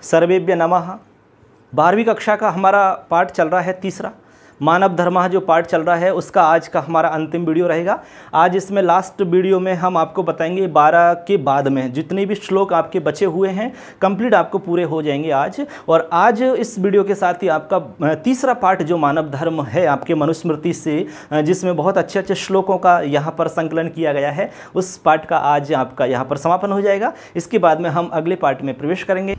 सर्वेभ्य नमः। 12वीं कक्षा का हमारा पाठ चल रहा है तीसरा, मानव धर्म जो पाठ चल रहा है उसका आज का हमारा अंतिम वीडियो रहेगा। आज इसमें लास्ट वीडियो में हम आपको बताएंगे 12 के बाद में जितने भी श्लोक आपके बचे हुए हैं कंप्लीट आपको पूरे हो जाएंगे आज। और आज इस वीडियो के साथ ही आपका तीसरा पाठ जो मानव धर्म है आपके मनुस्मृति से, जिसमें बहुत अच्छे अच्छे श्लोकों का यहाँ पर संकलन किया गया है, उस पाठ का आज आपका यहाँ पर समापन हो जाएगा। इसके बाद में हम अगले पाठ में प्रवेश करेंगे।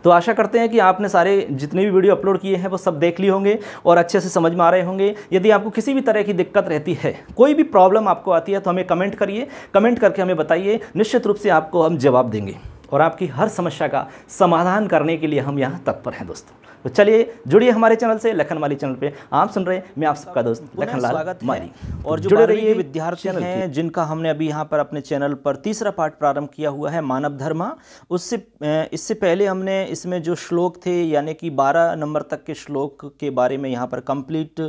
तो आशा करते हैं कि आपने सारे जितने भी वीडियो अपलोड किए हैं वो सब देख लिए होंगे और अच्छे से समझ में आ रहे होंगे। यदि आपको किसी भी तरह की दिक्कत रहती है, कोई भी प्रॉब्लम आपको आती है, तो हमें कमेंट करिए, कमेंट करके हमें बताइए। निश्चित रूप से आपको हम जवाब देंगे और आपकी हर समस्या का समाधान करने के लिए हम यहाँ तत्पर हैं दोस्तों। तो चलिए जुड़िए हमारे चैनल से, लखन माली चैनल पे आप सुन रहे हैं, मैं आप सबका दोस्त लखनलाल माली। और जो जुड़े रहिए विद्यार्थी हैं जिनका हमने अभी यहाँ पर अपने चैनल पर तीसरा पाठ प्रारंभ किया हुआ है मानव धर्म, इससे पहले हमने इसमें जो श्लोक थे यानी कि 12 नंबर तक के श्लोक के बारे में यहाँ पर कंप्लीट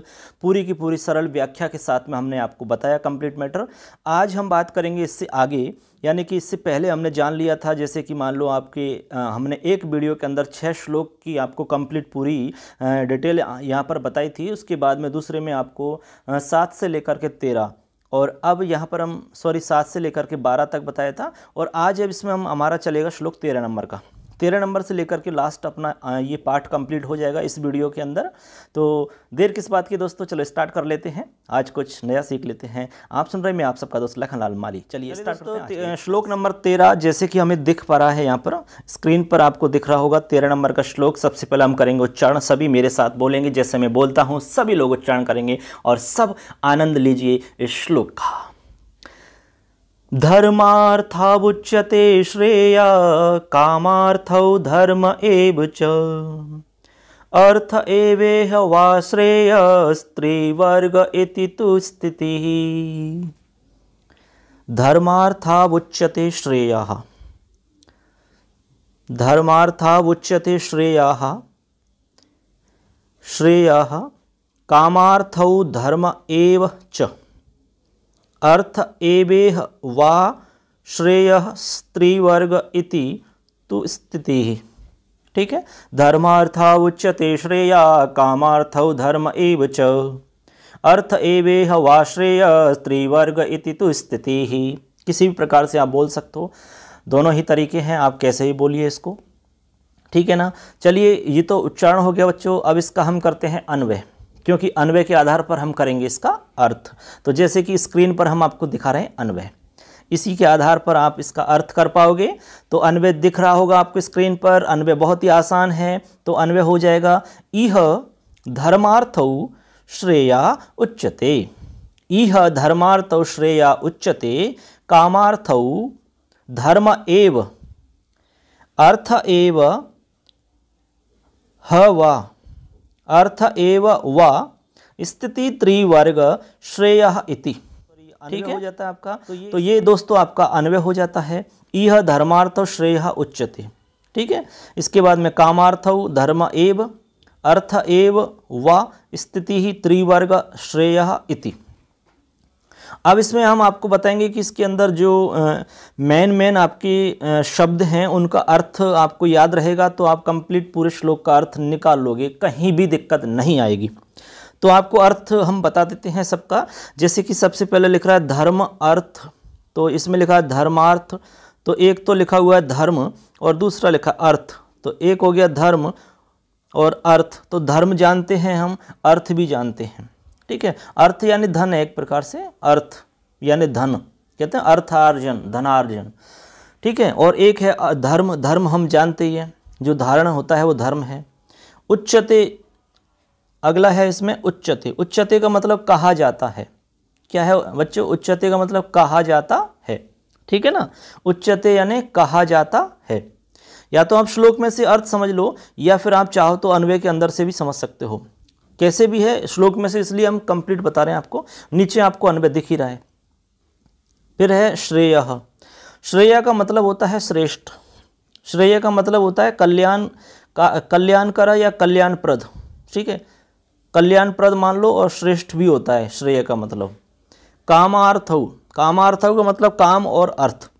पूरी की पूरी सरल व्याख्या के साथ में हमने आपको बताया कंप्लीट मैटर। आज हम बात करेंगे इससे आगे, यानी कि इससे पहले हमने जान लिया था जैसे कि मान लो आपके हमने एक वीडियो के अंदर 6 श्लोक की आपको कंप्लीट पूरी डिटेल यहाँ पर बताई थी। उसके बाद में दूसरे में आपको 7 से लेकर के 13 और अब यहाँ पर हम 7 से लेकर के 12 तक बताया था। और आज अब इसमें हमारा चलेगा श्लोक 13 नंबर का, 13 नंबर से लेकर के लास्ट अपना ये पार्ट कंप्लीट हो जाएगा इस वीडियो के अंदर। तो देर किस बात की दोस्तों, चलो स्टार्ट कर लेते हैं, आज कुछ नया सीख लेते हैं। आप सुन रहे हैं, मैं आप सबका दोस्त लखनलाल माली। चलिए स्टार्ट करते हैं। श्लोक नंबर 13 जैसे कि हमें दिख पा रहा है यहाँ पर स्क्रीन पर, आपको दिख रहा होगा 13 नंबर का श्लोक। सबसे पहले हम करेंगे उच्चारण, सभी मेरे साथ बोलेंगे, जैसे मैं बोलता हूँ सभी लोग उच्चारण करेंगे और सब आनंद लीजिए इस श्लोक का। धर्मार्थावुच्यते श्रेया कामार्थौ धर्म एव च अर्थ एवेह वा श्रेय स्त्रीवर्ग इति तु स्थितिः। धर्मार्थावुच्यते श्रेयः, धर्मार्थावुच्यते श्रेयः, श्रेयः कामार्थौ धर्म एव च अर्थ एवेह वा श्रेयः स्त्रीवर्ग इति तु स्थितिः। ठीक है, धर्मार्थावुच्यते श्रेया कामार्थौ धर्म एव च अर्थ एवेह वा श्रेयः स्त्रीवर्ग इति तु स्थितिः। किसी भी प्रकार से आप बोल सकते हो, दोनों ही तरीके हैं, आप कैसे ही बोलिए इसको, ठीक है ना। चलिए ये तो उच्चारण हो गया बच्चों, अब इसका हम करते हैं अन्वय, क्योंकि अन्वय के आधार पर हम करेंगे इसका अर्थ। तो जैसे कि स्क्रीन पर हम आपको दिखा रहे हैं अन्वय, इसी के आधार पर आप इसका अर्थ कर पाओगे। तो अन्वय दिख रहा होगा आपको स्क्रीन पर, अन्वय बहुत ही आसान है। तो अन्वय हो जाएगा इह धर्मार्थौ श्रेया उच्यते, इह धर्मार्थौ श्रेया उच्यते कामार्थौ धर्म एव अर्थ एव ह वा अर्थ एव वा स्थिति त्रिवर्ग श्रेयः इति। ठीक है, हो जाता है आपका। तो ये दोस्तों आपका अन्वय हो जाता है, इह धर्मार्थौ श्रेयः उच्यते। ठीक है, इसके बाद में कामार्थौ धर्म एव अर्थ एव वा स्थिति त्रिवर्ग श्रेयः इति। अब इसमें हम आपको बताएंगे कि इसके अंदर जो मेन आपके शब्द हैं उनका अर्थ आपको याद रहेगा तो आप कंप्लीट पूरे श्लोक का अर्थ निकाल लोगे, कहीं भी दिक्कत नहीं आएगी। तो आपको अर्थ हम बता देते हैं सबका। जैसे कि सबसे पहले लिख रहा है धर्म अर्थ, तो इसमें लिखा है धर्मार्थ, तो एक तो लिखा हुआ है धर्म और दूसरा लिखा अर्थ, तो एक हो गया धर्म और अर्थ। तो धर्म जानते हैं हम, अर्थ भी जानते हैं। ठीक है, अर्थ यानी धन है, एक प्रकार से अर्थ यानी धन, कहते हैं अर्थार्जन, धनार्जन। ठीक है, और एक है धर्म, धर्म हम जानते ही हैं, जो धारण होता है वो धर्म है। उच्चते अगला है इसमें उच्चते, उच्चते का मतलब कहा जाता है। क्या है बच्चों, उच्चते का मतलब कहा जाता है। ठीक है ना, उच्चते यानी कहा जाता है। या तो आप श्लोक में से अर्थ समझ लो या फिर आप चाहो तो अन्वय के अंदर से भी समझ सकते हो, कैसे भी है श्लोक में से, इसलिए हम कंप्लीट बता रहे हैं आपको। नीचे आपको अन्वय दिख ही रहा है। फिर है श्रेयः, श्रेय का मतलब होता है श्रेष्ठ, श्रेय का मतलब होता है कल्याणकर या कल्याणप्रद। ठीक है, कल्याणप्रद मान लो और श्रेष्ठ भी होता है श्रेय का मतलब। कामार्थौ, कामार्थौ का मतलब काम और अर्थ।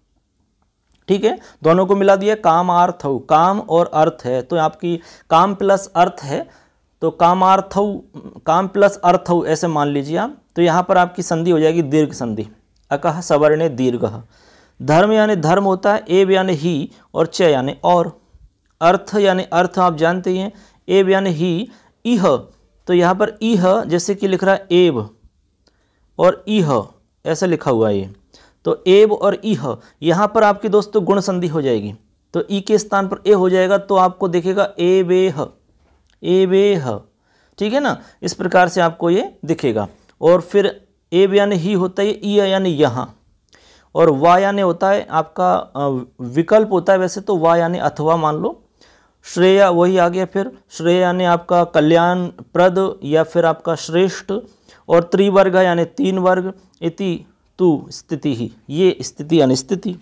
ठीक है, दोनों को मिला दिया, कामार्थौ, काम और अर्थ है तो आपकी काम प्लस अर्थ है, तो कामार्थौ, काम प्लस अर्थौ ऐसे मान लीजिए आप। तो यहाँ पर आपकी संधि हो जाएगी दीर्घ संधि, अकः सवर्णे दीर्घः। धर्म यानी धर्म होता है, एव यानी ही, और च यानी और। अर्थ यानी अर्थ आप जानते ही हैं, एव यानी ही, इह, तो यहाँ पर इह जैसे कि लिख रहा है एव और इह ऐसा लिखा हुआ है ये, तो एव और इह, यहाँ पर आपकी दोस्तों गुण संधि हो जाएगी, तो ई के स्थान पर ए हो जाएगा, तो आपको दिखेगा एवेह, एवेह, ठीक है ना, इस प्रकार से आपको ये दिखेगा। और फिर एव यानी ही होता है, ई यानी यहाँ, और वा यानी होता है आपका विकल्प होता है वैसे तो, वा यानी अथवा मान लो। श्रेय वही आ गया, फिर श्रेय यानी आपका कल्याणप्रद या फिर आपका श्रेष्ठ, और त्रिवर्ग यानी तीन वर्ग, इति तु स्थिति ही, ये स्थिति यानी स्थिति,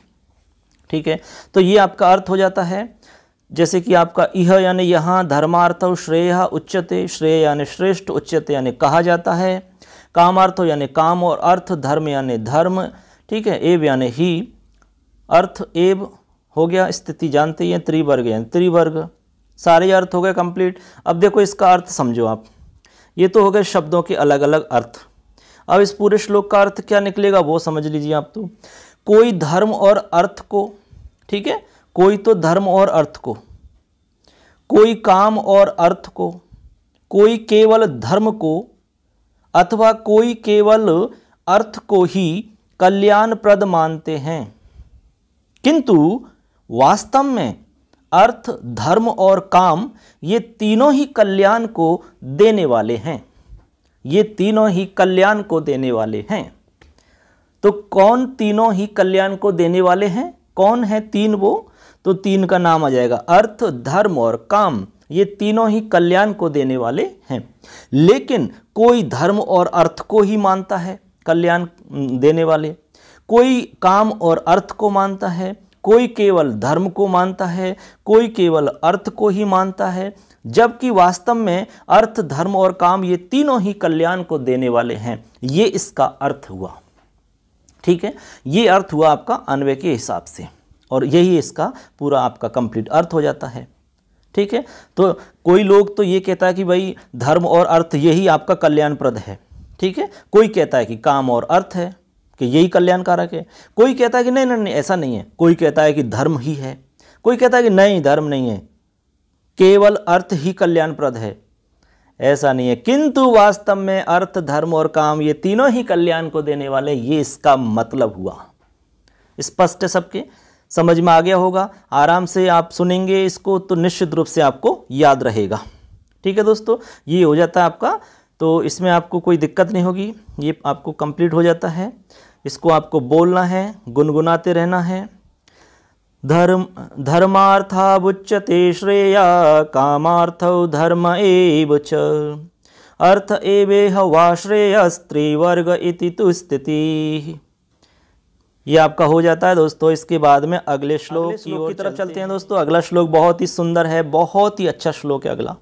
ठीक है। तो ये आपका अर्थ हो जाता है, जैसे कि आपका इह यानी यहाँ, धर्मार्थौ श्रेय उच्यते, श्रेय यानी श्रेष्ठ, उच्यते यानी कहा जाता है, कामार्थो यानी काम और अर्थ, धर्म यानी धर्म, ठीक है, एव यानी ही, अर्थ एव हो गया, स्थिति जानते ही हैं, त्रिवर्ग यानी त्रिवर्ग, सारे अर्थ हो गए कंप्लीट। अब देखो इसका अर्थ समझो आप, ये तो हो गए शब्दों के अलग अलग अर्थ। अब इस पूरे श्लोक का अर्थ क्या निकलेगा वो समझ लीजिए आप। तो कोई धर्म और अर्थ को, ठीक है, कोई तो धर्म और अर्थ को, कोई काम और अर्थ को, कोई केवल धर्म को, अथवा कोई केवल अर्थ को ही कल्याणप्रद मानते हैं, किंतु वास्तव में अर्थ, धर्म और काम ये तीनों ही कल्याण को देने वाले हैं, ये तीनों ही कल्याण को देने वाले हैं। तो कौन तीनों ही कल्याण को देने वाले हैं, कौन है तीन वो, तो तीन का नाम आ जाएगा अर्थ, धर्म और काम, ये तीनों ही कल्याण को देने वाले हैं। लेकिन कोई धर्म और अर्थ को ही मानता है कल्याण देने वाले, कोई काम और अर्थ को मानता है, कोई केवल धर्म को मानता है, कोई केवल अर्थ को ही मानता है, जबकि वास्तव में अर्थ, धर्म और काम ये तीनों ही कल्याण को देने वाले हैं। ये इसका अर्थ हुआ, ठीक है, ये अर्थ हुआ आपका अन्वय के हिसाब से, और यही इसका पूरा आपका कंप्लीट अर्थ हो जाता है, ठीक है। तो कोई लोग तो ये कहता है कि भाई धर्म और अर्थ यही आपका कल्याणप्रद है, ठीक है, कोई कहता है कि काम और अर्थ है कि यही कल्याणकारक है, कोई कहता है कि नहीं नहीं नहीं ऐसा नहीं है, कोई कहता है कि धर्म ही है, कोई कहता है कि नहीं धर्म नहीं है, केवल अर्थ ही कल्याणप्रद है, ऐसा नहीं है, किंतु वास्तव में अर्थ, धर्म और काम ये तीनों ही कल्याण को देने वाले, ये इसका मतलब हुआ। स्पष्ट है, सबके समझ में आ गया होगा। आराम से आप सुनेंगे इसको तो निश्चित रूप से आपको याद रहेगा, ठीक है दोस्तों। ये हो जाता है आपका, तो इसमें आपको कोई दिक्कत नहीं होगी, ये आपको कंप्लीट हो जाता है। इसको आपको बोलना है, गुनगुनाते रहना है। धर्मार्थावुच्यते श्रेया, कामार्थौ धर्म एव च, अर्थ एवेह वा श्रेयस्त्रिवर्ग इति तु स्थिति। ये आपका हो जाता है दोस्तों। इसके बाद में अगले श्लोक की तरफ चलते हैं दोस्तों। अगला श्लोक बहुत ही सुंदर है, बहुत ही अच्छा श्लोक है अगला।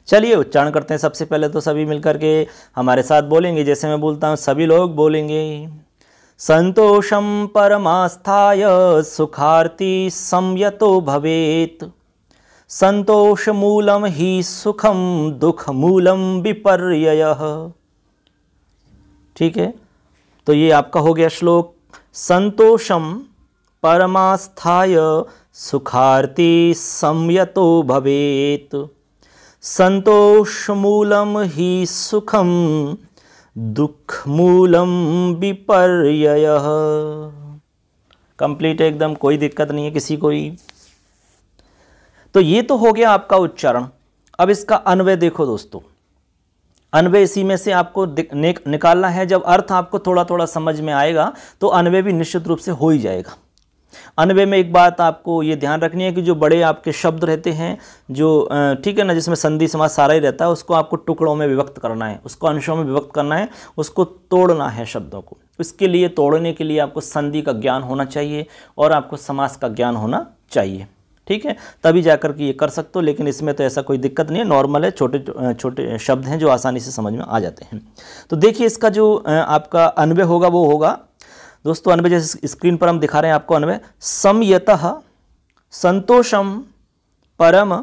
चलिए उच्चारण करते हैं। सबसे पहले तो सभी मिलकर के हमारे साथ बोलेंगे, जैसे मैं बोलता हूँ सभी लोग बोलेंगे। संतोषम परमास्थाय सुखार्ती संयतो भवेत्, संतोष मूलम ही सुखम दुख मूलम विपर्ययः। ठीक है, तो ये आपका हो गया श्लोक। संतोषम परमास्थाय सुखार्ती संयतो भवेत्, संतोष मूलम ही सुखम दुख मूलम विपर्ययः। कंप्लीट है एकदम, कोई दिक्कत नहीं है किसी को ही। तो ये तो हो गया आपका उच्चारण। अब इसका अन्वय देखो दोस्तों। अन्वय इसी में से आपको निकालना है। जब अर्थ आपको थोड़ा थोड़ा समझ में आएगा तो अन्वय भी निश्चित रूप से हो ही जाएगा। अन्वय में एक बात आपको ये ध्यान रखनी है कि जो बड़े आपके शब्द रहते हैं, जो ठीक है ना, जिसमें संधि समास सारा ही रहता है, उसको आपको टुकड़ों में विभक्त करना है, उसको अंशों में विभक्त करना है, उसको तोड़ना है शब्दों को। इसके लिए तोड़ने के लिए आपको संधि का ज्ञान होना चाहिए और आपको समास का ज्ञान होना चाहिए। ठीक है, तभी जाकर के ये कर सकते हो। लेकिन इसमें तो ऐसा कोई दिक्कत नहीं है, नॉर्मल है, छोटे छोटे शब्द हैं जो आसानी से समझ में आ जाते हैं। तो देखिए इसका जो आपका अन्वय होगा वो होगा दोस्तों अन्वय जैसे स्क्रीन पर हम दिखा रहे हैं आपको अन्वय, संयतः संतोषम परम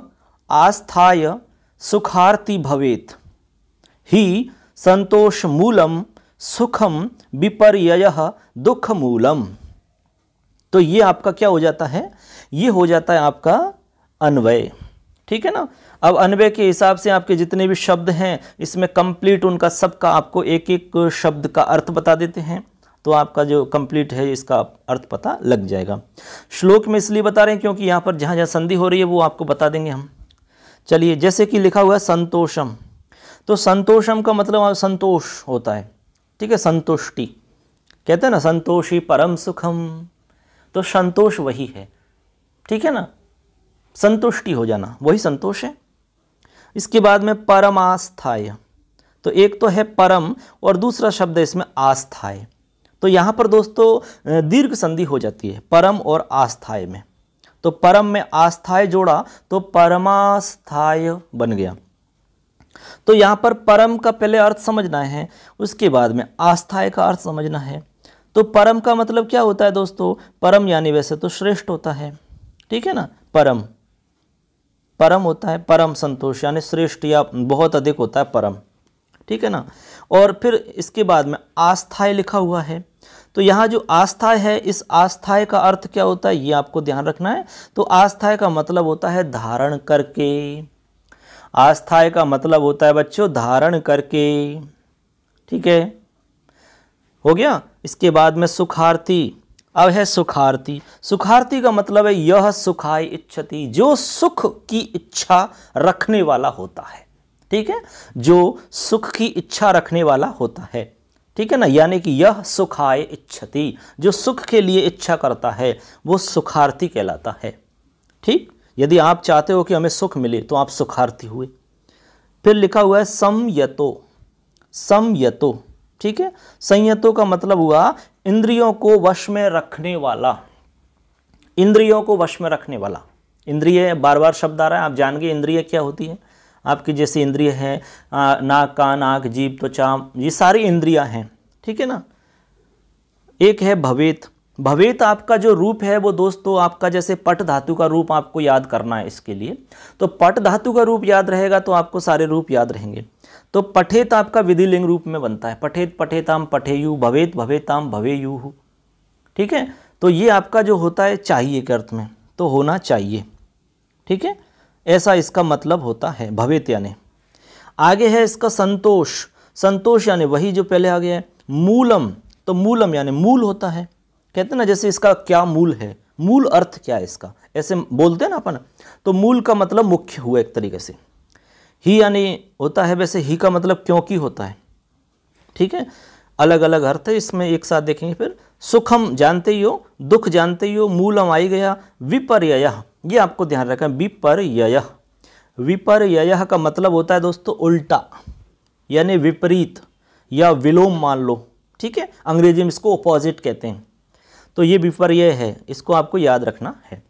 आस्थाय सुखार्ति भवेत ही संतोष मूलम सुखम विपर्ययः दुख मूलम। तो ये आपका क्या हो जाता है, ये हो जाता है आपका अन्वय, ठीक है ना। अब अन्वय के हिसाब से आपके जितने भी शब्द हैं इसमें कंप्लीट उनका सबका आपको एक एक शब्द का अर्थ बता देते हैं, तो आपका जो कंप्लीट है इसका अर्थ पता लग जाएगा। श्लोक में इसलिए बता रहे हैं क्योंकि यहाँ पर जहाँ जहाँ संधि हो रही है वो आपको बता देंगे हम। चलिए, जैसे कि लिखा हुआ है संतोषम, तो संतोषम का मतलब संतोष होता है, ठीक है, संतुष्टि कहते हैं ना, संतोषी परम सुखम, तो संतोष वही है, ठीक है ना, संतुष्टि हो जाना वही संतोष है। इसके बाद में परमास्थाय, तो एक तो है परम और दूसरा शब्द है इसमें आस्थाय, तो यहाँ पर दोस्तों दीर्घ संधि हो जाती है परम और आस्थाय में, तो परम में आस्थाय जोड़ा तो परमास्थाय बन गया। तो यहाँ पर परम का पहले अर्थ समझना है, उसके बाद में आस्थाय का अर्थ समझना है। तो परम का मतलब क्या होता है दोस्तों, परम यानी वैसे तो श्रेष्ठ होता है, ठीक है ना, परम परम होता है, परम संतोष यानी श्रेष्ठ या बहुत अधिक होता है परम, ठीक है ना। और फिर इसके बाद में आस्थाय लिखा हुआ है, तो यहाँ जो आस्थाय है, इस आस्थाय का अर्थ क्या होता है ये आपको ध्यान रखना है। तो आस्थाय का मतलब होता है धारण करके, आस्थाय का मतलब होता है बच्चों धारण करके, ठीक है, हो गया। इसके बाद में सुखार्थी, अब है सुखार्थी, सुखार्थी का मतलब है यह सुखाय इच्छति, जो सुख की इच्छा रखने वाला होता है, ठीक है, जो सुख की इच्छा रखने वाला होता है, ठीक है ना, यानी कि यह सुखाय इच्छति, जो सुख के लिए इच्छा करता है वो सुखार्थी कहलाता है, ठीक। यदि आप चाहते हो कि हमें सुख मिले तो आप सुखार्थी हुए। फिर लिखा हुआ है संयतो, संयतो, ठीक है, संयतो का मतलब हुआ इंद्रियों को वश में रखने वाला, इंद्रियों को वश में रखने वाला। इंद्रिय बार बार शब्द आ रहा है, आप जान गए इंद्रिय क्या होती है, आपकी जैसे इंद्रिय है नाक कान आँख जीभ त्वचा, ये सारी इंद्रियां हैं, ठीक है ना। एक है भवेत, भवेत आपका जो रूप है वो दोस्तों आपका जैसे पट धातु का रूप आपको याद करना है, इसके लिए तो पट धातु का रूप याद रहेगा तो आपको सारे रूप याद रहेंगे। तो पठेत आपका विधिलिंग रूप में बनता है, पठेत पठेताम पठेयु, भवेत भवेताम भवेयुः, ठीक है। तो ये आपका जो होता है चाहिए के अर्थ में, तो होना चाहिए, ठीक है, ऐसा इसका मतलब होता है भवेत यानी। आगे है इसका संतोष, संतोष यानी वही जो पहले आ गया है। मूलम, तो मूलम यानी मूल होता है, कहते हैं ना जैसे इसका क्या मूल है, मूल अर्थ क्या है इसका, ऐसे बोलते हैं ना अपन, तो मूल का मतलब मुख्य हुआ एक तरीके से। ही यानी होता है वैसे ही का मतलब क्योंकि होता है, ठीक है, अलग अलग अर्थ है इसमें, एक साथ देखेंगे। फिर सुखम जानते ही हो, दुख जानते ही हो, मूलम आई गया। विपर्ययः, ये आपको ध्यान रखना, विपर्ययः, विपर्ययः का मतलब होता है दोस्तों उल्टा यानी विपरीत या विलोम मान लो, ठीक है, अंग्रेजी में इसको अपोजिट कहते हैं, तो ये विपर्यय है, इसको आपको याद रखना है।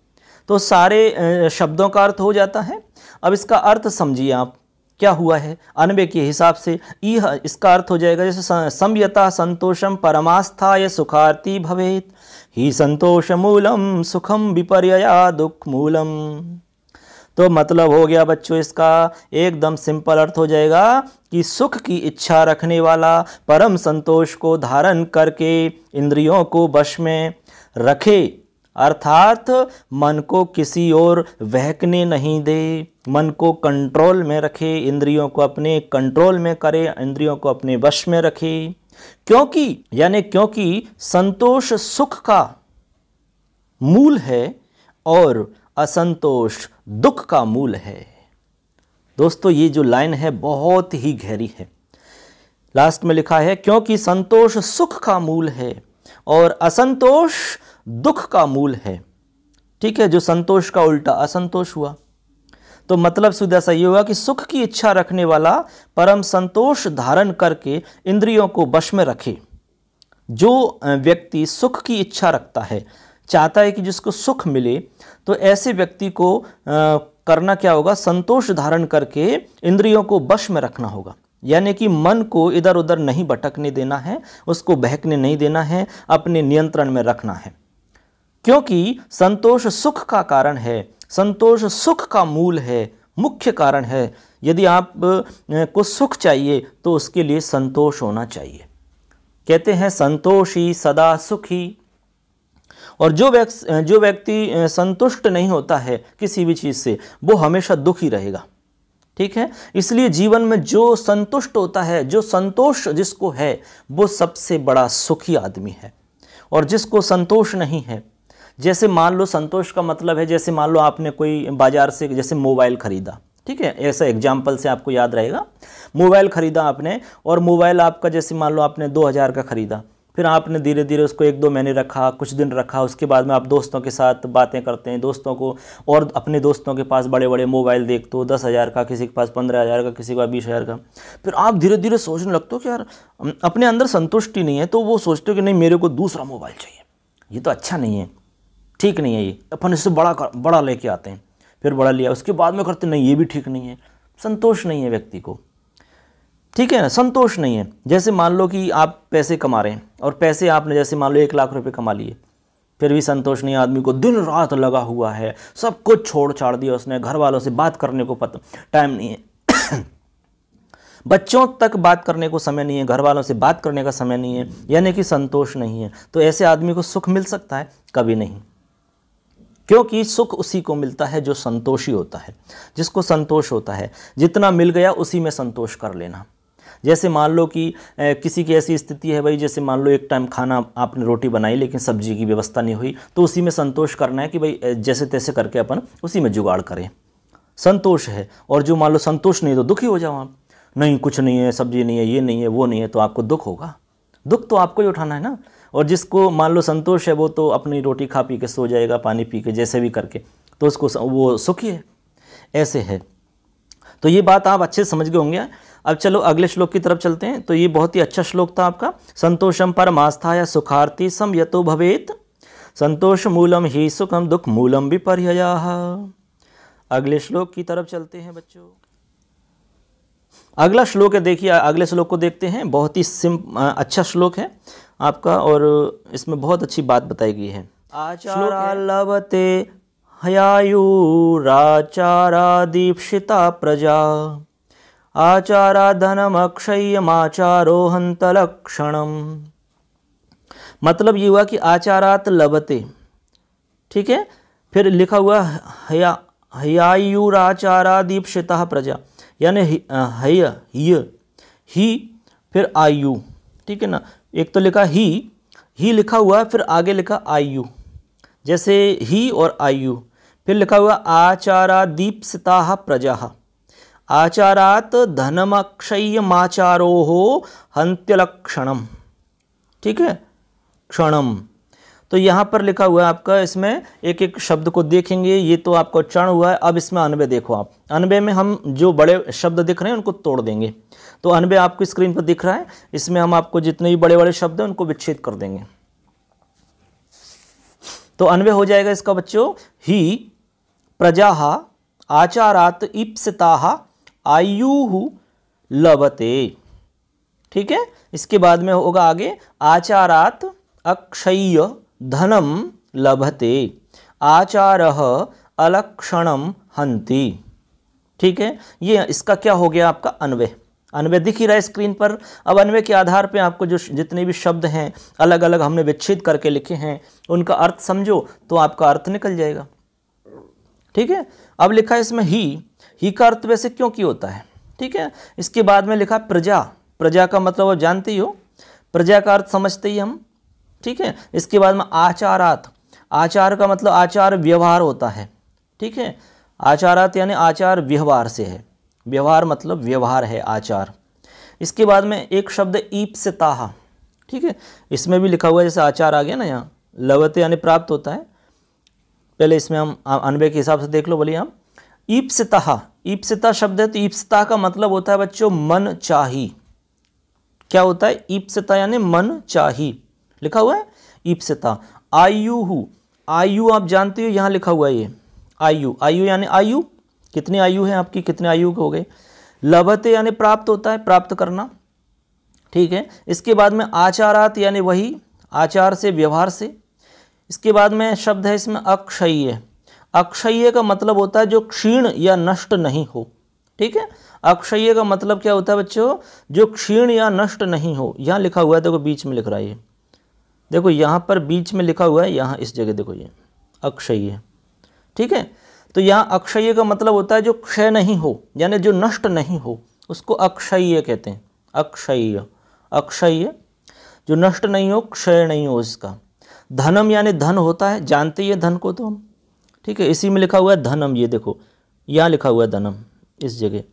तो सारे शब्दों का अर्थ हो जाता है। अब इसका अर्थ समझिए आप क्या हुआ है अन्वय के हिसाब से। यह इसका अर्थ हो जाएगा जैसे संयता संतोषम परमास्थाय सुखार्थी भवेत ही संतोष मूलम सुखम विपर्यया दुख मूलम। तो मतलब हो गया बच्चों इसका एकदम सिंपल अर्थ हो जाएगा कि सुख की इच्छा रखने वाला परम संतोष को धारण करके इंद्रियों को वश में रखे, अर्थात मन को किसी और बहकने नहीं दे, मन को कंट्रोल में रखे, इंद्रियों को अपने कंट्रोल में करे, इंद्रियों को अपने वश में रखे। क्योंकि संतोष सुख का मूल है और असंतोष दुख का मूल है। दोस्तों ये जो लाइन है बहुत ही गहरी है। लास्ट में लिखा है क्योंकि संतोष सुख का मूल है और असंतोष दुख का मूल है, ठीक है, जो संतोष का उल्टा असंतोष हुआ। तो मतलब सीधा सा ये होगा कि सुख की इच्छा रखने वाला परम संतोष धारण करके इंद्रियों को वश में रखे। जो व्यक्ति सुख की इच्छा रखता है, चाहता है कि जिसको सुख मिले, तो ऐसे व्यक्ति को करना क्या होगा, संतोष धारण करके इंद्रियों को वश में रखना होगा। यानी कि मन को इधर उधर नहीं भटकने देना है, उसको बहकने नहीं देना है, अपने नियंत्रण में रखना है। क्योंकि संतोष सुख का कारण है, संतोष सुख का मूल है, मुख्य कारण है। यदि आप को सुख चाहिए तो उसके लिए संतोष होना चाहिए। कहते हैं संतोषी सदा सुखी। और जो व्यक्ति संतुष्ट नहीं होता है किसी भी चीज़ से, वो हमेशा दुखी रहेगा। ठीक है, इसलिए जीवन में जो संतुष्ट होता है, जो संतोष जिसको है, वो सबसे बड़ा सुखी आदमी है। और जिसको संतोष नहीं है, जैसे मान लो संतोष का मतलब है, जैसे मान लो आपने कोई बाजार से जैसे मोबाइल खरीदा, ठीक है, ऐसा एग्जाम्पल से आपको याद रहेगा। मोबाइल खरीदा आपने, और मोबाइल आपका जैसे मान लो आपने 2000 का खरीदा, फिर आपने धीरे धीरे उसको 1-2 महीने रखा, कुछ दिन रखा, उसके बाद में आप दोस्तों के साथ बातें करते हैं, दोस्तों को और अपने दोस्तों के पास बड़े बड़े मोबाइल देखते हो, 10,000 का, किसी के पास 15,000 का, किसी के पास 20,000 का। फिर आप धीरे धीरे सोचने लगते हो कि यार अपने अंदर संतुष्टि नहीं है, तो वो सोचते हो कि नहीं मेरे को दूसरा मोबाइल चाहिए, ये तो अच्छा नहीं है, ठीक नहीं है, ये अपन इससे बड़ा लेके आते हैं। फिर बड़ा लिया, उसके बाद में करते नहीं, ये भी ठीक नहीं है। संतोष नहीं है व्यक्ति को, ठीक है ना, संतोष नहीं है। जैसे मान लो कि आप पैसे कमा रहे हैं, और पैसे आपने जैसे मान लो 1 लाख रुपए कमा लिए, फिर भी संतोष नहीं, आदमी को दिन रात लगा हुआ है, सब कुछ छोड़ छाड़ दिया उसने, घर वालों से बात करने को टाइम नहीं है बच्चों तक बात करने को समय नहीं है, घर वालों से बात करने का समय नहीं है, यानी कि संतोष नहीं है। तो ऐसे आदमी को सुख मिल सकता है? कभी नहीं, क्योंकि सुख उसी को मिलता है जो संतोषी होता है, जिसको संतोष होता है। जितना मिल गया उसी में संतोष कर लेना। जैसे मान लो कि किसी की ऐसी स्थिति है भाई, जैसे मान लो एक टाइम खाना आपने रोटी बनाई लेकिन सब्जी की व्यवस्था नहीं हुई, तो उसी में संतोष करना है कि भाई जैसे तैसे करके अपन उसी में जुगाड़ करें, संतोष है। और जो मान लो संतोष नहीं तो दुखी हो जाओ आप, नहीं कुछ नहीं है, सब्जी नहीं है, ये नहीं है, वो नहीं है, तो आपको दुख होगा। दुख तो आपको ही उठाना है ना। और जिसको मान लो संतोष है, वो तो अपनी रोटी खा पी के सो जाएगा, पानी पी के जैसे भी करके, तो उसको वो सुखी है। ऐसे है। तो ये बात आप अच्छे समझ गए होंगे। अब चलो अगले श्लोक की तरफ चलते हैं। तो ये बहुत ही अच्छा श्लोक था आपका। संतोषम परमास्थाय सुखार्थी सम यतो भवेत, संतोष मूलम ही सुखम दुख मूलम विपर्ययः। अगले श्लोक की तरफ चलते हैं बच्चों। अगला श्लोक है, देखिए अगले श्लोक को देखते हैं। बहुत ही अच्छा श्लोक है आपका, और इसमें बहुत अच्छी बात बताई गई है। आचारा लभते हयायुराचारा दीप्शिता प्रजा, आचारा धनम अक्षय्यमाचारो हंतलक्षणम। मतलब ये हुआ कि आचारात लभते, ठीक है, फिर लिखा हुआ हयायुराचारा दीप्शिता प्रजा, यानी ही फिर आयु, ठीक है ना। एक तो लिखा ही लिखा हुआ, फिर आगे लिखा आयु, जैसे ही और आयु। फिर लिखा हुआ आचारा दीप्सिता प्रजा, आचारात धनमक्षय्यमाचारो हंत्यलक्षणम, ठीक है, क्षणम। तो यहाँ पर लिखा हुआ है आपका, इसमें एक एक शब्द को देखेंगे। ये तो आपका उच्चारण हुआ है। अब इसमें अन्वय देखो आप। अन्वय में हम जो बड़े शब्द दिख रहे हैं उनको तोड़ देंगे। तो अन्वय आपको स्क्रीन पर दिख रहा है, इसमें हम आपको जितने भी बड़े बड़े शब्द हैं उनको विच्छेद कर देंगे। तो अन्वय हो जाएगा इसका बच्चों, ही प्रजाः आचारात ईप्सिताः आयुः लभते, ठीक है। इसके बाद में होगा आगे आचारात अक्षय्य धनम लभते, आचारः अलक्षणम हंति, ठीक है। ये इसका क्या हो गया आपका अन्वय। अन्वय दिख ही रहा है स्क्रीन पर। अब अन्वय के आधार पे आपको जो जितने भी शब्द हैं अलग अलग हमने विच्छेद करके लिखे हैं, उनका अर्थ समझो तो आपका अर्थ निकल जाएगा, ठीक है। अब लिखा है इसमें ही का अर्थ वैसे क्यों की होता है, ठीक है। इसके बाद में लिखा प्रजा, प्रजा का मतलब आप जानते ही हो, प्रजा का अर्थ समझते ही हम, ठीक है। इसके बाद में आचारात, आचार का मतलब आचार व्यवहार होता है, ठीक है। आचारात यानी आचार व्यवहार से है, व्यवहार मतलब व्यवहार है आचार। इसके बाद में एक शब्द ईप्सिताः, ठीक है। इसमें भी लिखा हुआ है जैसे आचार आ गया ना, यहाँ लभते यानी प्राप्त होता है। पहले इसमें हम अन्वय के हिसाब से देख लो। बोलिए हम ईप्सिताः, ईप्सिता शब्द है तो ईप्सिता का मतलब होता है बच्चों मन चाही। क्या होता है ईप्सिता यानी मन चाही, लिखा हुआ है ईप्सिता। आयु, आयु आप जानते हो, यहाँ लिखा हुआ है ये आयु, आयु यानी आयु, कितनी आयु है आपकी, कितने आयु हो गए। लभते यानी प्राप्त होता है, प्राप्त करना, ठीक है। इसके बाद में आचारात यानी वही, आचार से, व्यवहार से। इसके बाद में शब्द है इसमें अक्षय्य। अक्षय्य का मतलब होता है जो क्षीण या नष्ट नहीं हो, ठीक है। अक्षय्य का मतलब क्या होता है बच्चों, जो क्षीण या नष्ट नहीं हो। यहाँ लिखा हुआ है, देखो बीच में लिख रहा है ये, देखो यहाँ पर बीच में लिखा हुआ है, यहाँ इस जगह देखो ये अक्षय्य, ठीक है। तो यहाँ अक्षय्य का मतलब होता है जो क्षय नहीं हो, यानी जो नष्ट नहीं हो, उसको अक्षय्य कहते हैं। अक्षय्य, अक्षय्य जो नष्ट नहीं हो, क्षय नहीं हो इसका। धनम यानी धन होता है, जानते हैं धन को तो हम, ठीक है। इसी में लिखा हुआ है धनम, ये देखो यहाँ लिखा हुआ है धनम इस जगह,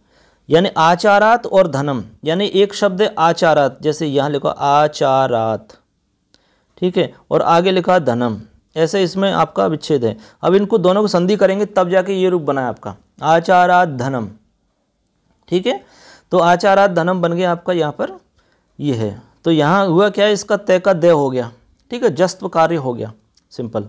यानी आचारात और धनम, यानी एक शब्द है आचारात, जैसे यहाँ लिखा आचारात, ठीक है, और आगे लिखा धनम, ऐसे इसमें आपका विच्छेद है। अब इनको दोनों को संधि करेंगे तब जाके ये रूप बना है आपका आचारात धनम, ठीक है। तो आचारात धनम बन गया आपका यहाँ पर, ये है। तो यहाँ हुआ क्या है, इसका तय का दय हो गया, ठीक है, जस्त्व कार्य हो गया, सिंपल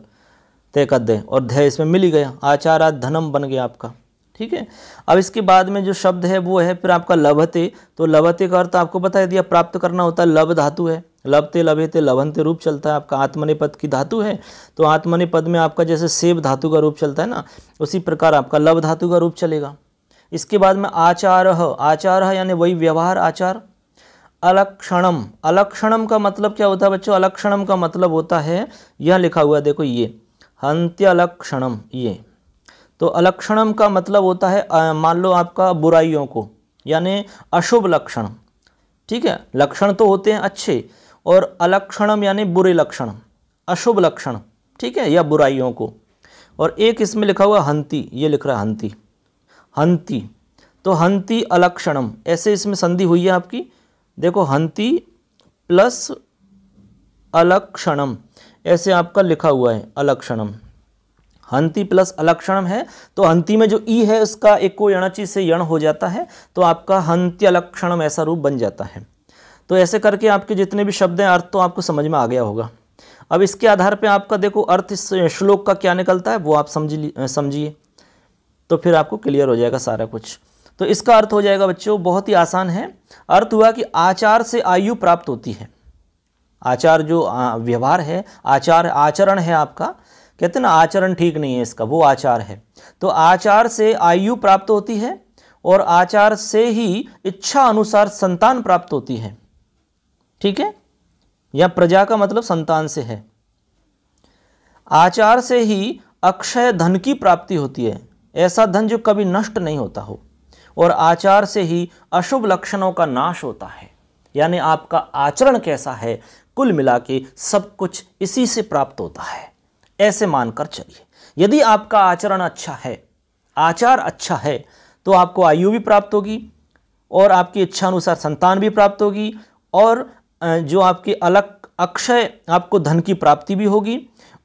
तय का दय, और धय इसमें मिल ही गया, आचारात धनम बन गया आपका, ठीक है। अब इसके बाद में जो शब्द है वो है फिर आपका लभते। तो लभते का अर्थ आपको बता दिया, प्राप्त करना होता है, लब धातु है, लभते लभेते लभंते रूप चलता है आपका, आत्मनेपद की धातु है। तो आत्मनेपद में आपका जैसे सेब धातु का रूप चलता है ना, उसी प्रकार आपका लब धातु का रूप चलेगा। इसके बाद में आचारः, आचारः यानी वही व्यवहार, आचार। अलक्षणम, अलक्षणम का मतलब क्या होता है बच्चों, अलक्षणम का मतलब होता है, यह लिखा हुआ है देखो ये हंत्यलक्षणम, ये तो अलक्षणम का मतलब होता है मान लो आपका बुराइयों को, यानी अशुभ लक्षण, ठीक है। लक्षण तो होते हैं अच्छे, और अलक्षणम यानी बुरे लक्षण, अशुभ लक्षण, ठीक है, या बुराइयों को। और एक इसमें लिखा हुआ हंती, ये लिख रहा है हंती, हंती, तो हंती अलक्षणम, ऐसे इसमें संधि हुई है आपकी, देखो हंती प्लस अलक्षणम, ऐसे आपका लिखा हुआ है अलक्षणम, हंती प्लस अलक्षणम है। तो हंती में जो ई है उसका एक को यणचि से यण हो जाता है, तो आपका हंत्य अलक्षणम ऐसा रूप बन जाता है। तो ऐसे करके आपके जितने भी शब्द हैं अर्थ तो आपको समझ में आ गया होगा। अब इसके आधार पे आपका देखो अर्थ इस श्लोक का क्या निकलता है वो आप समझिए, तो फिर आपको क्लियर हो जाएगा सारा कुछ। तो इसका अर्थ हो जाएगा बच्चों, बहुत ही आसान है। अर्थ हुआ कि आचार से आयु प्राप्त होती है। आचार जो व्यवहार है, आचार आचरण है आपका, कहते हैं ना आचरण ठीक नहीं है इसका, वो आचार है। तो आचार से आयु प्राप्त होती है, और आचार से ही इच्छा अनुसार संतान प्राप्त होती है, ठीक है। या प्रजा का मतलब संतान से है। आचार से ही अक्षय धन की प्राप्ति होती है, ऐसा धन जो कभी नष्ट नहीं होता हो। और आचार से ही अशुभ लक्षणों का नाश होता है, यानी आपका आचरण कैसा है, कुल मिला के सब कुछ इसी से प्राप्त होता है, ऐसे मानकर चलिए। यदि आपका आचरण अच्छा है, आचार अच्छा है, तो आपको आयु भी प्राप्त होगी, और आपकी इच्छा अनुसार संतान भी प्राप्त होगी, और जो आपके अलग अक्षय आपको धन की प्राप्ति भी होगी,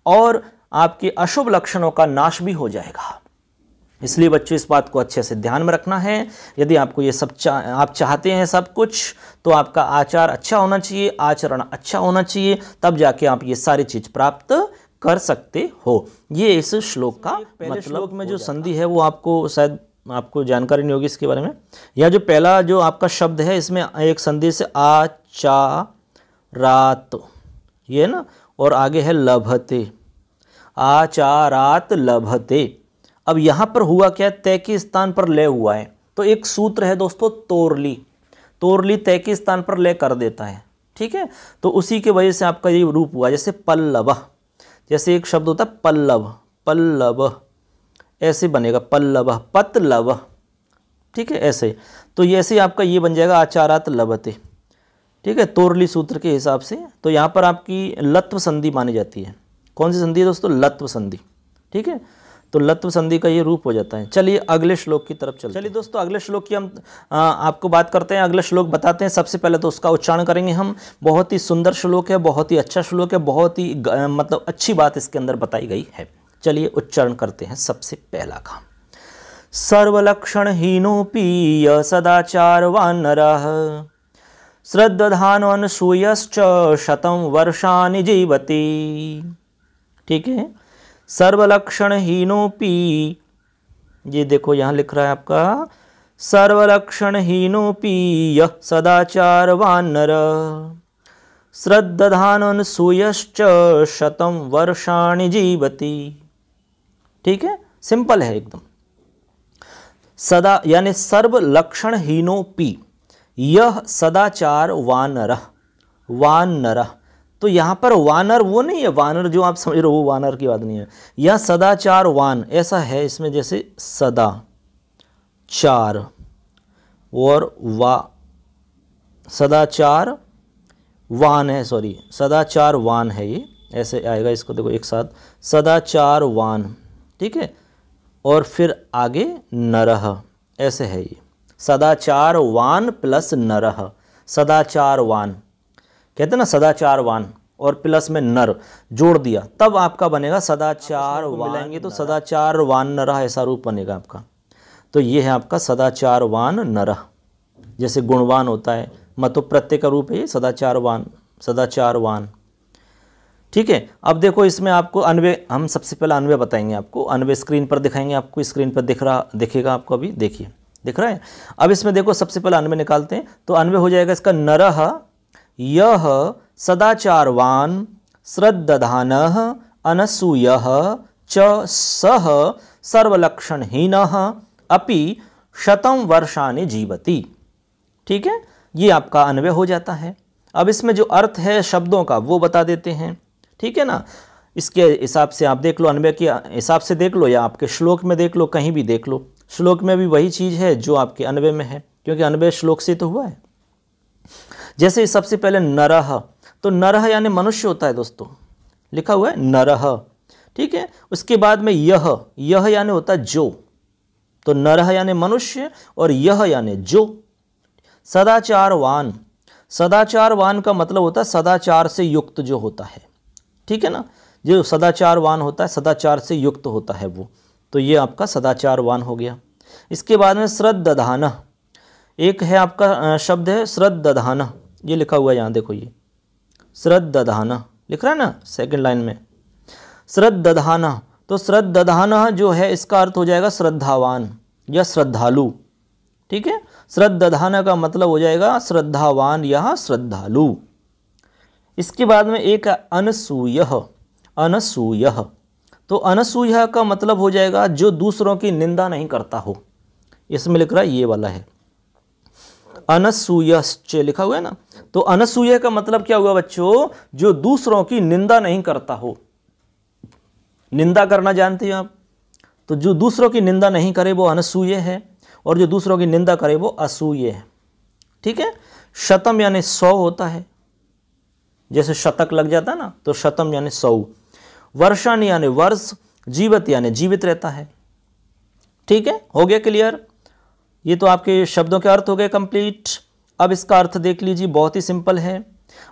और आपके अशुभ लक्षणों का नाश भी हो जाएगा। इसलिए बच्चों इस बात को अच्छे से ध्यान में रखना है। यदि आपको ये सब आप चाहते हैं सब कुछ, तो आपका आचार अच्छा होना चाहिए, आचरण अच्छा होना चाहिए, तब जाके आप ये सारी चीज़ प्राप्त कर सकते हो। ये इस श्लोक का मतलब। श्लोक में जो संधि है वो आपको शायद आपको जानकारी नहीं होगी इसके बारे में। यह जो पहला जो आपका शब्द है इसमें एक संधि से आचारात, ये ना, और आगे है लभते, आचारात लभते। अब यहाँ पर हुआ क्या, तय के स्थान पर लय हुआ है। तो एक सूत्र है दोस्तों तोरली, तोरली तय के स्थान पर लय कर देता है, ठीक है। तो उसी के वजह से आपका ये रूप हुआ। जैसे पल्लव, जैसे एक शब्द होता है पल्लव, पल्लव ऐसे बनेगा, पल्लव पतलव, ठीक है, ऐसे। तो ये ऐसे आपका ये बन जाएगा आचारात लभते, ठीक है, तोरली सूत्र के हिसाब से। तो यहाँ पर आपकी लत्व संधि मानी जाती है। कौन सी संधि है दोस्तों, लत्व संधि, ठीक है। तो लत्व संधि का ये रूप हो जाता है। चलिए अगले श्लोक की तरफ चलिए दोस्तों, अगले श्लोक की हम आपको बात करते हैं, अगले श्लोक बताते हैं। सबसे पहले तो उसका उच्चारण करेंगे हम। बहुत ही सुंदर श्लोक है, बहुत ही अच्छा श्लोक है, बहुत ही मतलब अच्छी बात इसके अंदर बताई गई है। चलिए उच्चारण करते हैं सबसे पहला का। सर्वलक्षणहीनोऽपि य सदाचारवान् नरः श्रद्धानसूयश्च शतं वर्षाणि जीवति, ठीक है। सर्वलक्षणहीनोऽपि, ये देखो यहाँ लिख रहा है आपका सर्वलक्षणहीनोऽपि यः सदाचारवान् नरः श्रद्धानसूयश्च शतं वर्षाणि जीवति। ठीक है, सिंपल है एकदम। सदा यानी सर्वलक्षणहीनोऽपि यह सदाचारवान् नरः, वानरः, तो यहाँ पर वानर वो नहीं है, वानर जो आप समझ रहे हो वो वानर की बात नहीं है। यह सदाचारवान ऐसा है इसमें, जैसे सदा चार और वा, सदाचार वान है, सॉरी सदाचारवान है, ये ऐसे आएगा, इसको देखो एक साथ, सदाचारवान। ठीक है, और फिर आगे नरह, ऐसे है ये, सदाचारवान प्लस नरह, सदाचारवान कहते हैं ना, सदाचारवान और प्लस में नर जोड़ दिया तब आपका बनेगा सदाचारवान। मिलाएंगे तो सदाचारवान नरह ऐसा रूप बनेगा आपका। तो ये है आपका सदाचारवान नरह, जैसे गुणवान होता है, मतु प्रत्यय का रूप है ये सदाचारवान, सदाचारवान। ठीक है, अब देखो इसमें आपको अन्वय, हम सबसे पहले अन्वय बताएंगे आपको, अन्वय स्क्रीन पर दिखाएंगे आपको, स्क्रीन पर दिखेगा आपको, अभी देखिए दिख रहा है। अब इसमें देखो सबसे पहले अन्वय निकालते हैं, तो अन्वय हो जाएगा इसका नरह यह सदाचारवान श्रद्धानः अनसूयः च सह सर्वलक्षणहीनः अपि शतं वर्षाणि जीवति। ठीक है, ये आपका अन्वय हो जाता है। अब इसमें जो अर्थ है शब्दों का वो बता देते हैं। ठीक है ना, इसके हिसाब से आप देख लो, अन्वय के हिसाब से देख लो या आपके श्लोक में देख लो, कहीं भी देख लो, श्लोक में भी वही चीज़ है जो आपके अन्वय में है, क्योंकि अन्वय श्लोक से तो हुआ है। जैसे सबसे पहले नरह, तो नरह यानी मनुष्य होता है दोस्तों, लिखा हुआ है नरह। ठीक है, उसके बाद में यह यानी होता है जो, तो नरह यानी मनुष्य और यह यानी जो। सदाचारवान, सदाचारवान का मतलब होता है सदाचार से युक्त जो होता है। ठीक है ना, जो सदाचारवान होता है सदाचार से युक्त होता है वो, तो ये आपका सदाचारवान हो गया। इसके बाद में श्रद्धानः, एक है आपका शब्द है श्रद्धानः, ये लिखा हुआ है यहाँ देखो, ये श्रद्धानः लिख रहा है ना सेकंड लाइन में, श्रद्धानः। तो श्रद्धानः जो है इसका अर्थ हो जाएगा श्रद्धावान या श्रद्धालु। ठीक है, श्रद्धानः का मतलब हो जाएगा श्रद्धावान या श्रद्धालु। इसके बाद में एक अनसूयः, अनसूयः, तो अनसूयः का मतलब हो जाएगा जो दूसरों की निंदा नहीं करता हो, इसमें लिख रहा है ये वाला है अनसूयश्च लिखा हुआ है ना। तो अनसूय का मतलब क्या हुआ बच्चों, जो दूसरों की निंदा नहीं करता हो। निंदा करना जानते हो आप, तो जो दूसरों की निंदा नहीं करे वो अनसूय है, और जो दूसरों की निंदा करे वो असूय है। ठीक है, शतम यानी 100 होता है, जैसे शतक लग जाता है ना, तो शतम यानी 100। वर्षाणि यानी वर्ष, जीवत यानी जीवित रहता है। ठीक है, हो गया क्लियर। ये तो आपके शब्दों के अर्थ हो गए कंप्लीट। अब इसका अर्थ देख लीजिए, बहुत ही सिंपल है।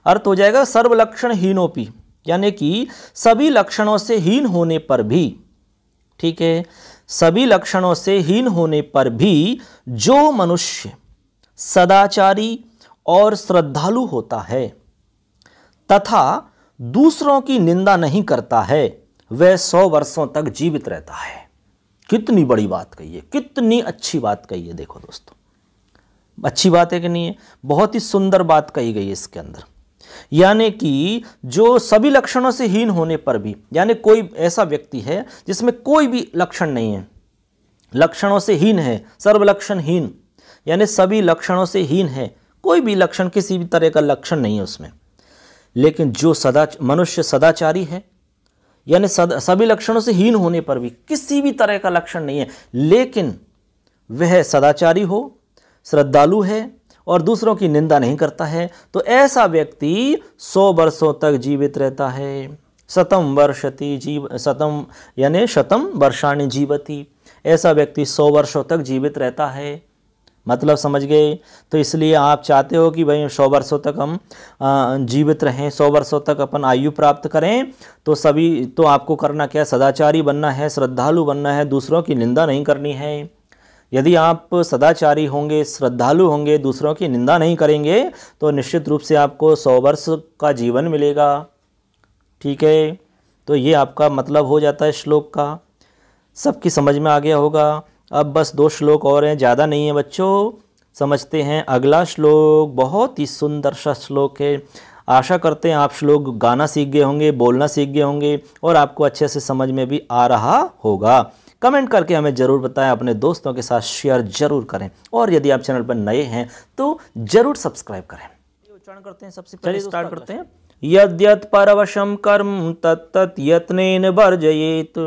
अर्थ हो जाएगा सर्वलक्षणहीनोपि, यानी कि सभी लक्षणों से हीन होने पर भी, ठीक है, सभी लक्षणों से हीन होने पर भी जो मनुष्य सदाचारी और श्रद्धालु होता है तथा दूसरों की निंदा नहीं करता है, वह 100 वर्षों तक जीवित रहता है। कितनी बड़ी बात कही है, कितनी अच्छी बात कही है। देखो दोस्तों, अच्छी बात है कि नहीं है, बहुत ही सुंदर बात कही गई है इसके अंदर। यानी कि जो सभी लक्षणों से हीन होने पर भी, यानी कोई ऐसा व्यक्ति है जिसमें कोई भी लक्षण नहीं है, लक्षणों से हीन है, सर्वलक्षणहीन, यानी सभी लक्षणों से हीन है, कोई भी लक्षण, किसी भी तरह का लक्षण नहीं है उसमें, लेकिन जो मनुष्य सदाचारी है, यानी सभी लक्षणों से हीन होने पर भी किसी भी तरह का लक्षण नहीं है, लेकिन वह सदाचारी हो, श्रद्धालु है और दूसरों की निंदा नहीं करता है, तो ऐसा व्यक्ति 100 वर्षों तक जीवित रहता है। शतम वर्षति जीव, शतम यानी शतम वर्षाणि जीवति, ऐसा व्यक्ति 100 वर्षों तक जीवित रहता है। मतलब समझ गए। तो इसलिए आप चाहते हो कि भाई 100 वर्षों तक हम जीवित रहें, 100 वर्षों तक अपन आयु प्राप्त करें, तो आपको करना क्या है, सदाचारी बनना है, श्रद्धालु बनना है, दूसरों की निंदा नहीं करनी है। यदि आप सदाचारी होंगे, श्रद्धालु होंगे, दूसरों की निंदा नहीं करेंगे, तो निश्चित रूप से आपको 100 वर्ष का जीवन मिलेगा। ठीक है, तो ये आपका मतलब हो जाता है श्लोक का। सबकी समझ में आ गया होगा। अब बस 2 श्लोक और हैं, ज़्यादा नहीं है बच्चों। समझते हैं अगला श्लोक, बहुत ही सुंदर सा श्लोक है। आशा करते हैं आप श्लोक गाना सीख गए होंगे, बोलना सीख गए होंगे और आपको अच्छे से समझ में भी आ रहा होगा। कमेंट करके हमें ज़रूर बताएं, अपने दोस्तों के साथ शेयर जरूर करें और यदि आप चैनल पर नए हैं तो ज़रूर सब्सक्राइब करें। उच्चारण करते हैं, सबसे पहले स्टार्ट करते हैं। यद्यत् परवशं कर्म तत्तत् यत्नेन वर्जयेत्,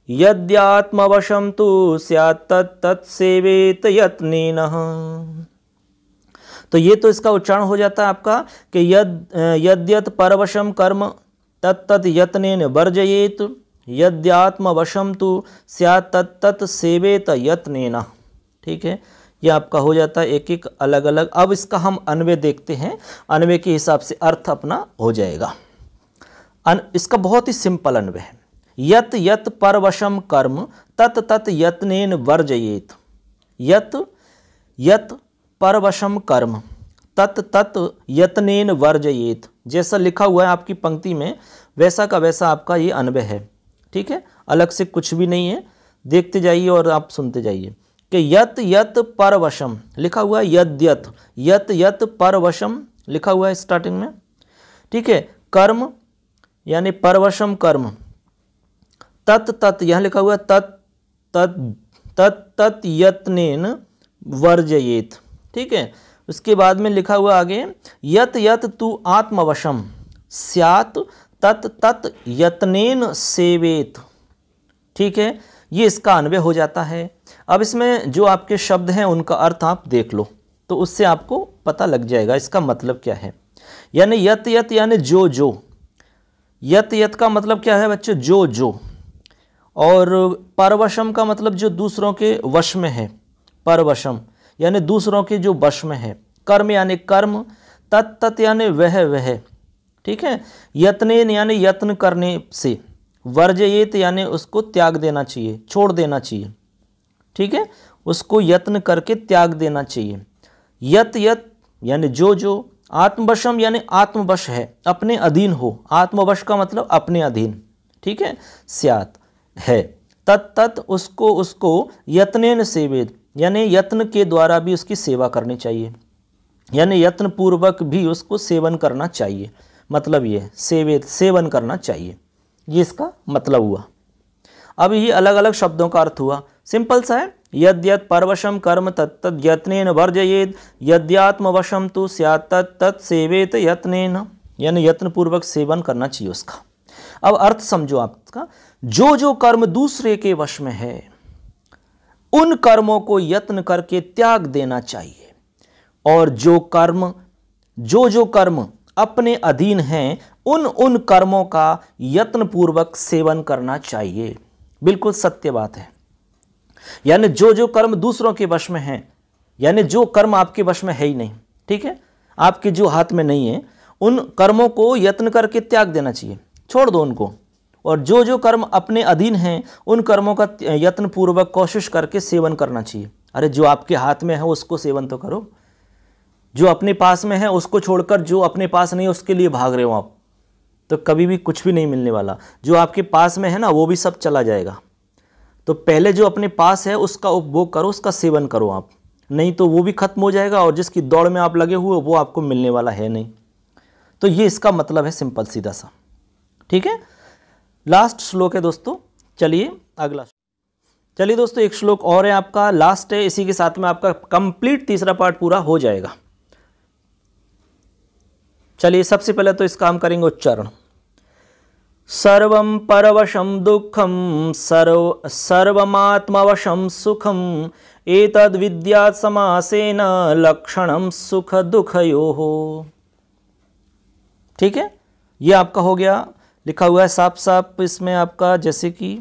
यद्यात्मवशं तु स्यात् तत्तत् सेवेत यत्नेन। तो ये तो इसका उच्चारण हो जाता है आपका कि यद्यत् परवशं कर्म तत्तत् यत्नेन वर्जयेत्, यद्यात्मवशं तु स्यात् तत्तत् सेवेत यत्नेन। ठीक है, ये आपका हो जाता है एक एक अलग अलग। अब इसका हम अन्वय देखते हैं, अन्वय के हिसाब से अर्थ अपना हो जाएगा। इसका बहुत ही सिंपल अन्वय है। यत यत परवशम कर्म तत तत यत्नेन वर्जयेत। यत यत परवशम कर्म तत तत यत्नेन वर्जयेत, जैसा लिखा हुआ है आपकी पंक्ति में वैसा का वैसा आपका ये अन्वय है। ठीक है, अलग से कुछ भी नहीं है, देखते जाइए और आप सुनते जाइए कि यत यत परवशम लिखा हुआ है, यद्यत यत यत परवशम लिखा हुआ है स्टार्टिंग में। ठीक है, कर्म यानी परवशम कर्म, तत तत यहाँ लिखा हुआ है तत तत तत तत यत्नेन वर्जयेत। ठीक है, उसके बाद में लिखा हुआ आगे यत यत तु आत्मवशम स्यात् तत तत यत्नेन सेवेत। ठीक है, ये इसका अन्वय हो जाता है। अब इसमें जो आपके शब्द हैं उनका अर्थ आप देख लो तो उससे आपको पता लग जाएगा इसका मतलब क्या है। यानी यत यत यानी जो जो, यत यत का मतलब क्या है बच्चों, जो जो, और परवशम का मतलब जो दूसरों के वश में है, परवशम यानी दूसरों के जो वश में है। कर्म यानी कर्म, तत् तत् यानी वह वह। ठीक है, यत्नेन यानी यत्न करने से, वर्जयेत यानी उसको त्याग देना चाहिए, छोड़ देना चाहिए। ठीक है, उसको यत्न करके त्याग देना चाहिए। यत यत यानी जो जो, आत्मवशम यानी आत्मवश है, अपने अधीन हो, आत्मवश का मतलब अपने अधीन। ठीक है, स्यात् है, तत् तत् उसको उसको, यत्नेन सेवेत यानी यत्न के द्वारा भी उसकी सेवा करनी चाहिए, यानी यत्न पूर्वक भी उसको सेवन करना चाहिए। मतलब ये सेवेत सेवन करना चाहिए, ये इसका मतलब हुआ। अब ये अलग अलग शब्दों का अर्थ हुआ, सिंपल सा है। यद्यत परवशम कर्म तत्तत् यत्नेन वर्जयेत्, यद्यात्मवशम तु स्यात् तत्तत् सेवेत यत्नेन, यानी यत्न पूर्वक सेवन करना चाहिए उसका। अब अर्थ समझो आपका, जो जो कर्म दूसरे के वश में है उन कर्मों को यत्न करके त्याग देना चाहिए, और जो कर्म अपने अधीन हैं उन कर्मों का यत्न पूर्वक सेवन करना चाहिए। बिल्कुल सत्य बात है। यानी जो जो कर्म दूसरों के वश में हैं, यानी जो कर्म आपके वश में है ही नहीं, ठीक है, आपके जो हाथ में नहीं है, उन कर्मों को यत्न करके त्याग देना चाहिए, छोड़ दो उनको। और जो जो कर्म अपने अधीन हैं उन कर्मों का यत्न पूर्वक कोशिश करके सेवन करना चाहिए। अरे जो आपके हाथ में है उसको सेवन तो करो, जो अपने पास में है उसको छोड़कर जो अपने पास नहीं है उसके लिए भाग रहे हो आप, तो कभी भी कुछ भी नहीं मिलने वाला। जो आपके पास में है ना वो भी सब चला जाएगा। तो पहले जो अपने पास है उसका उपभोग करो, उसका सेवन करो आप, नहीं तो वो भी खत्म हो जाएगा और जिसकी दौड़ में आप लगे हुए वो आपको मिलने वाला है नहीं। तो ये इसका मतलब है, सिंपल सीधा सा। ठीक है, लास्ट श्लोक है दोस्तों। चलिए अगला, चलिए दोस्तों एक श्लोक और है आपका, लास्ट है, इसी के साथ में आपका कंप्लीट तीसरा पार्ट पूरा हो जाएगा। चलिए सबसे पहले तो इसका हम करेंगे उच्चारण। सर्वं परवशं दुःखं सर्वमात्मवशं सुखं एतद् विद्यात् समासेन लक्षणं सुख दुःखयोः। ठीक है, ये आपका हो गया, लिखा हुआ है साफ साफ इसमें आपका, जैसे कि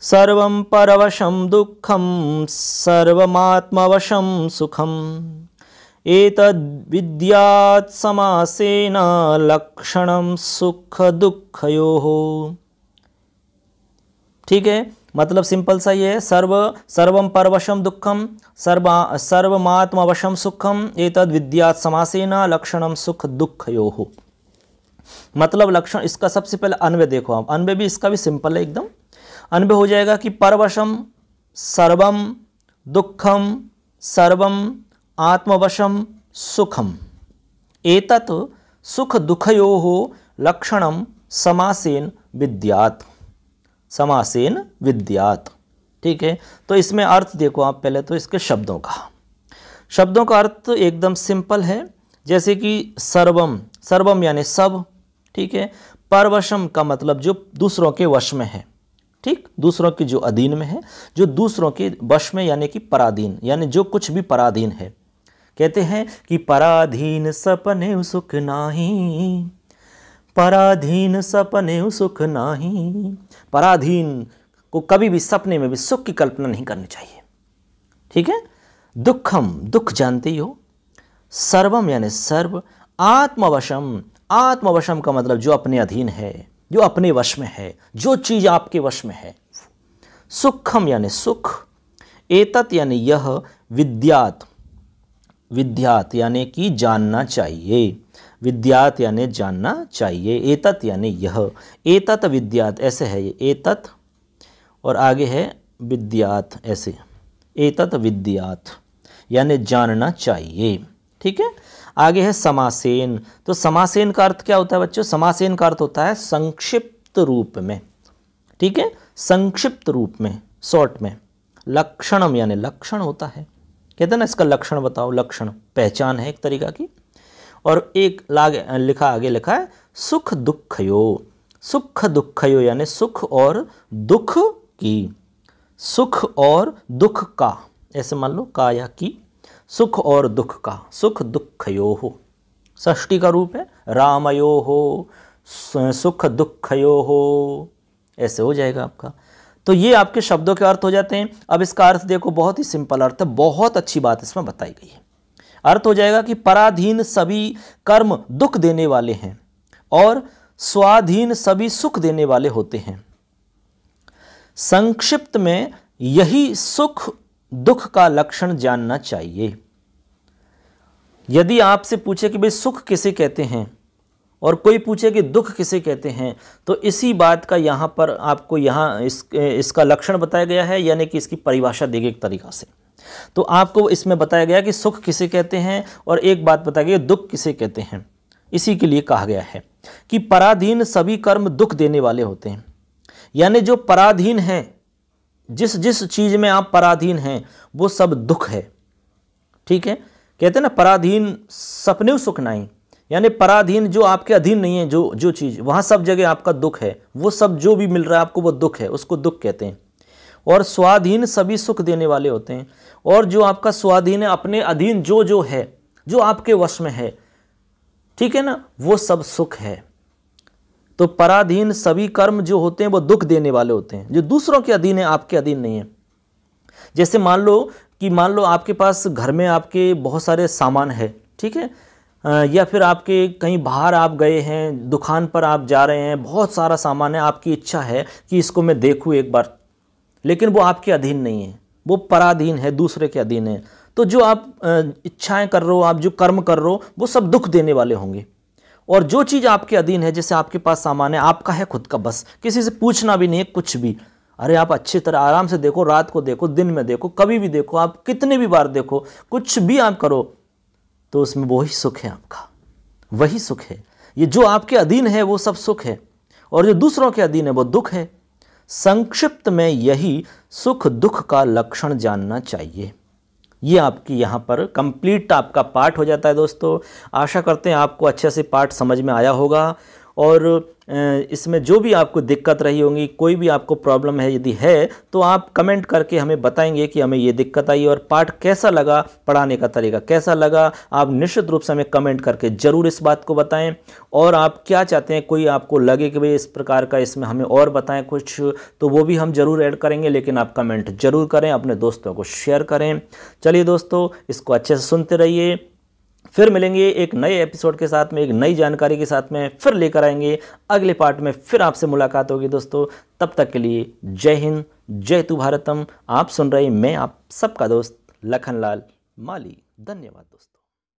सर्वं परवशं दुःखं सर्वमात्मवशं सुखं एतद् विद्यात् समासेन लक्षणं सुख दुःखयोः। ठीक है, मतलब सिंपल सा ये है, सर्वं परवशं दुःखं सर्वमात्मवशं सुखम एतद् विद्यात् समासेन लक्षणं सुख दुःखयोः। मतलब लक्षण, इसका सबसे पहले अन्वय देखो आप, अन्वय भी इसका भी सिंपल है एकदम। अन्वय हो जाएगा कि परवशम सर्वम दुःखम सर्वम आत्मवशम सुखम एतत् सुख दुःखयोः लक्षणम समासेन विद्यात्, समासेन विद्यात्। ठीक है, तो इसमें अर्थ देखो आप पहले तो इसके शब्दों का अर्थ एकदम सिंपल है, जैसे कि सर्वम, सर्वम यानी सब। ठीक है, परवशम का मतलब जो दूसरों के वश में है, ठीक, दूसरों के जो अधीन में है, जो दूसरों के वश में यानी कि पराधीन, यानी जो कुछ भी पराधीन है। कहते हैं कि पराधीन सपने सुख नाही, पराधीन सपने सुख नाही। पराधीन को कभी भी सपने में भी सुख की कल्पना नहीं करनी चाहिए। ठीक है, दुखम, दुख जानते ही हो। सर्वम यानी सर्व। आत्मवशम, आत्मवशम का मतलब जो अपने अधीन है, जो अपने वश में है, जो चीज आपके वश में है। सुखम यानी सुख। एतत् यानी यह। विद्यात, विद्यात यानी कि जानना चाहिए, विद्यात यानी जानना चाहिए। एतत् यानी यह, एतत् विद्यात ऐसे है ये, एतत् और आगे है विद्यात ऐसे, एतत् विद्यात यानी जानना चाहिए। ठीक है, आगे है समासेन। तो समासेन का अर्थ क्या होता है बच्चों? समासेन का अर्थ होता है संक्षिप्त रूप में। ठीक है, संक्षिप्त रूप में, शॉर्ट में। लक्षणम यानी लक्षण होता है, कहते हैं ना इसका लक्षण बताओ, लक्षण पहचान है एक तरीका की। और एक लिखा आगे लिखा है सुख दुःखयो, सुख दुःखयो यानी सुख और दुख की, सुख और दुख का, ऐसे मान लो का या की, सुख और दुख का, सुख दुःखयो हो, षष्ठी का रूप है। रामयो हो, सुख दुःखयो हो, ऐसे हो जाएगा आपका। तो ये आपके शब्दों के अर्थ हो जाते हैं। अब इसका अर्थ देखो, बहुत ही सिंपल अर्थ है, बहुत अच्छी बात इसमें बताई गई है। अर्थ हो जाएगा कि पराधीन सभी कर्म दुख देने वाले हैं और स्वाधीन सभी सुख देने वाले होते हैं। संक्षिप्त में यही सुख दुख का लक्षण जानना चाहिए। यदि आपसे पूछे कि भाई सुख किसे कहते हैं और कोई पूछे कि दुख किसे कहते हैं, तो इसी बात का यहाँ पर आपको इसका लक्षण बताया गया है, यानी कि इसकी परिभाषा दी गई एक तरीका से। तो आपको इसमें बताया गया कि सुख किसे कहते हैं और एक बात बताई गई दुख किसे कहते हैं। इसी के लिए कहा गया है कि पराधीन सभी कर्म दुख देने वाले होते हैं, यानी जो पराधीन हैं, जिस जिस चीज़ में आप पराधीन हैं वो सब दुख है। ठीक है, कहते हैं ना पराधीन सपने सुख नहीं, यानी पराधीन जो आपके अधीन नहीं है, जो चीज़, वहाँ सब जगह आपका दुख है। वो सब जो भी मिल रहा है आपको वो दुख है, उसको दुख कहते हैं। और स्वाधीन सभी सुख देने वाले होते हैं, और जो आपका स्वाधीन है, अपने अधीन जो है, जो आपके वश में है, ठीक है ना, वो सब सुख है। तो पराधीन सभी कर्म जो होते हैं वो दुख देने वाले होते हैं, जो दूसरों के अधीन है, आपके अधीन नहीं है। जैसे मान लो आपके पास घर में आपके बहुत सारे सामान है, ठीक है, या फिर आपके कहीं बाहर आप गए हैं, दुकान पर आप जा रहे हैं, बहुत सारा सामान है, आपकी इच्छा है कि इसको मैं देखूं एक बार, लेकिन वो आपके अधीन नहीं है, वो पराधीन है, दूसरे के अधीन है। तो जो आप इच्छाएं कर रहे हो, आप जो कर्म कर रहे हो, वो सब दुख देने वाले होंगे। और जो चीज़ आपके अधीन है, जैसे आपके पास सामान है, आपका है खुद का, बस किसी से पूछना भी नहीं है कुछ भी, अरे आप अच्छी तरह आराम से देखो, रात को देखो, दिन में देखो, कभी भी देखो, आप कितने भी बार देखो, कुछ भी आप करो, तो उसमें वही सुख है आपका, वही सुख है। ये जो आपके अधीन है वो सब सुख है, और जो दूसरों के अधीन है वो दुख है। संक्षिप्त में यही सुख दुख का लक्षण जानना चाहिए। ये आपकी यहाँ पर कंप्लीट आपका पाठ हो जाता है दोस्तों। आशा करते हैं आपको अच्छे से पाठ समझ में आया होगा, और इसमें जो भी आपको दिक्कत रही होंगी, कोई भी आपको प्रॉब्लम है यदि है, तो आप कमेंट करके हमें बताएंगे कि हमें ये दिक्कत आई, और पाठ कैसा लगा, पढ़ाने का तरीका कैसा लगा। आप निश्चित रूप से हमें कमेंट करके ज़रूर इस बात को बताएं, और आप क्या चाहते हैं, कोई आपको लगे कि भाई इस प्रकार का इसमें हमें और बताएं कुछ, तो वो भी हम ज़रूर ऐड करेंगे, लेकिन आप कमेंट ज़रूर करें, अपने दोस्तों को शेयर करें। चलिए दोस्तों, इसको अच्छे से सुनते रहिए, फिर मिलेंगे एक नए एपिसोड के साथ में, एक नई जानकारी के साथ में, फिर लेकर आएंगे अगले पार्ट में, फिर आपसे मुलाकात होगी दोस्तों। तब तक के लिए जय हिंद, जय तू भारतम। आप सुन रहे, मैं आप सबका दोस्त लखनलाल माली। धन्यवाद दोस्तों।